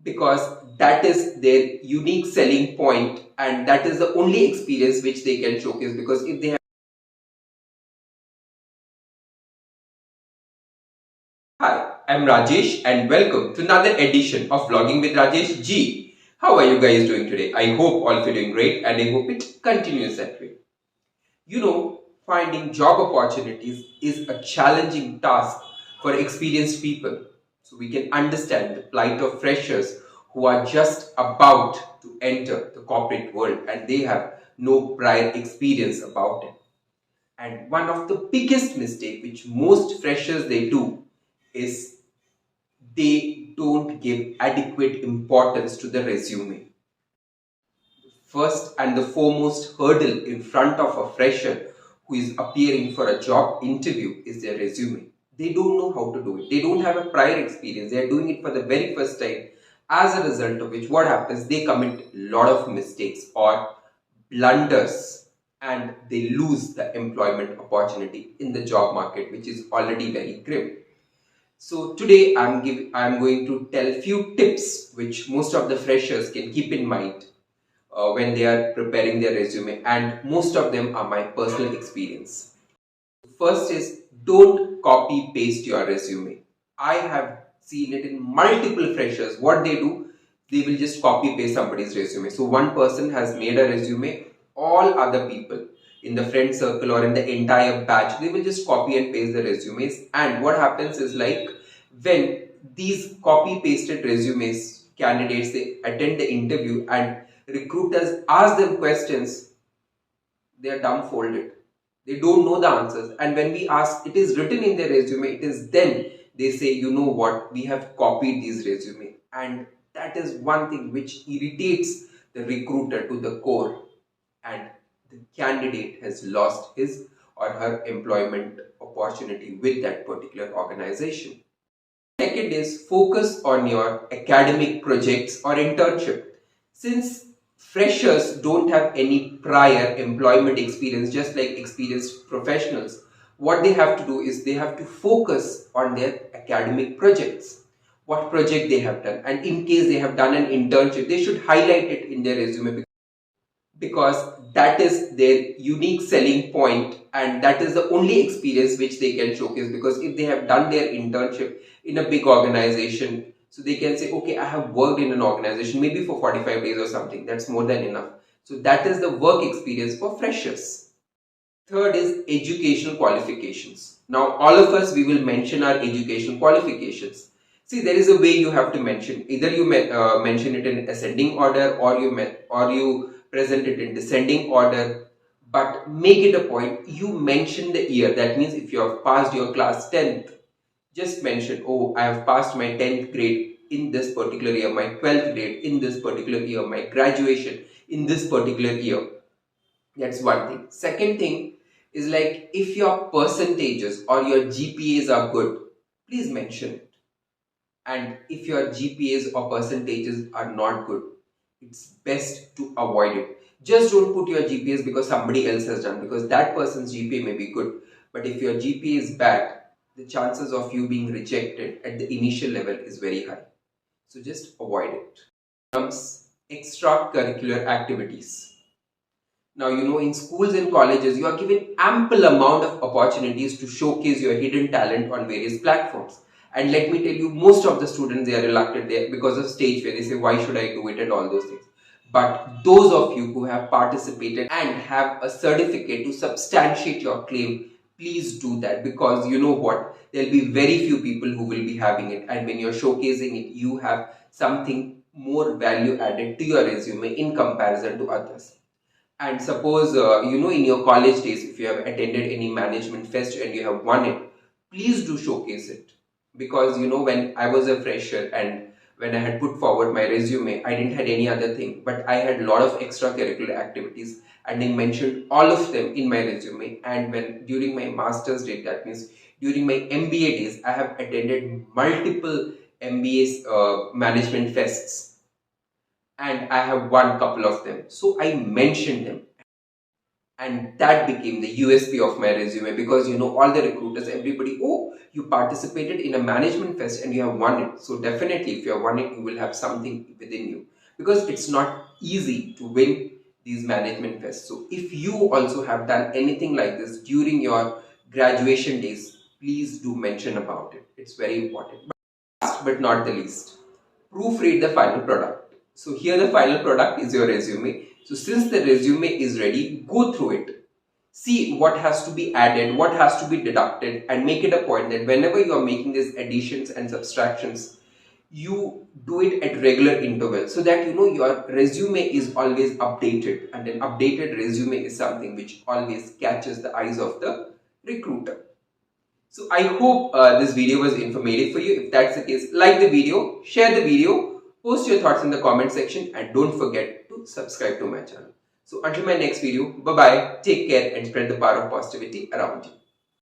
because that is their unique selling point and that is the only experience which they can showcase. Because if they have... Hi, I'm Rajesh and welcome to another edition of Vlogging with Rajesh G. How are you guys doing today? I hope all feeling great and I hope it continues that way. Finding job opportunities is a challenging task for experienced people. So we can understand the plight of freshers who are just about to enter the corporate world and they have no prior experience about it. And one of the biggest mistake which most freshers they do is they don't give adequate importance to the resume. First and the foremost hurdle in front of a fresher who is appearing for a job interview is their resume. They don't know how to do it. They don't have a prior experience. They are doing it for the very first time. As a result of which, what happens? They commit a lot of mistakes or blunders and they lose the employment opportunity in the job market, which is already very grim. So today I'm going to tell few tips which most of the freshers can keep in mind when they are preparing their resume, and most of them are my personal experience. First is, don't copy paste your resume. I have seen it in multiple freshers. What they do, they will just copy paste somebody's resume. So one person has made a resume, all other people in the friend circle or in the entire batch, they will just copy and paste the resumes. And what happens is, like, when these copy pasted resumes, candidates, they attend the interview and recruiters ask them questions, they are dumbfolded. They don't know the answers. And when we ask, it is written in their resume, it is then they say, you know what, we have copied these resume. And that is one thing which irritates the recruiter to the core. And the candidate has lost his or her employment opportunity with that particular organization. Second is, focus on your academic projects or internship. Since freshers don't have any prior employment experience, just like experienced professionals, what they have to do is they have to focus on their academic projects. What project they have done, and in case they have done an internship, they should highlight it in their resume because that is their unique selling point and that is the only experience which they can showcase. Because if they have done their internship in a big organization, so they can say, okay, I have worked in an organization maybe for 45 days or something, that's more than enough. So that is the work experience for freshers. Third is educational qualifications. Now all of us, we will mention our educational qualifications. See, there is a way you have to mention. Either you mention it in ascending order or you present it in descending order. But make it a point, you mention the year. That means if you have passed your class 10th, just mention, oh, I have passed my 10th grade in this particular year, my 12th grade in this particular year, my graduation in this particular year. That's one thing. Second thing is, like, if your percentages or your GPAs are good, please mention it. And if your GPAs or percentages are not good, it's best to avoid it. Just don't put your GPAs because somebody else has done, because that person's GPA may be good. But if your GPA is bad, the chances of you being rejected at the initial level is very high. So just avoid it. Comes extracurricular activities. Now, in schools and colleges, you are given ample amount of opportunities to showcase your hidden talent on various platforms. And let me tell you, most of the students, they are reluctant there because of stage fear. They say, why should I do it and all those things. But those of you who have participated and have a certificate to substantiate your claim, please do that, because you know what? There'll be very few people who will be having it. And when you're showcasing it, you have something more value added to your resume in comparison to others. And suppose, in your college days, if you have attended any management fest and you have won it, please do showcase it. Because, when I was a fresher and when I had put forward my resume, I didn't have any other thing, but I had a lot of extracurricular activities and I mentioned all of them in my resume. And when during my master's day, that means during my MBA days, I have attended multiple MBA management fests and I have won couple of them. So I mentioned them. And that became the USP of my resume, because all the recruiters, everybody, oh, you participated in a management fest and you have won it. So definitely, if you have won it, you will have something within you, because it's not easy to win these management fests. So if you also have done anything like this during your graduation days, please do mention about it. It's very important. Last but not the least, proofread the final product. So here the final product is your resume. So since the resume is ready, go through it. See what has to be added, what has to be deducted, and make it a point that whenever you are making these additions and subtractions, you do it at regular intervals, so that your resume is always updated, and an updated resume is something which always catches the eyes of the recruiter. So I hope this video was informative for you. If that's the case, like the video, share the video, post your thoughts in the comment section, and don't forget to subscribe to my channel. So until my next video, bye bye, take care and spread the power of positivity around you.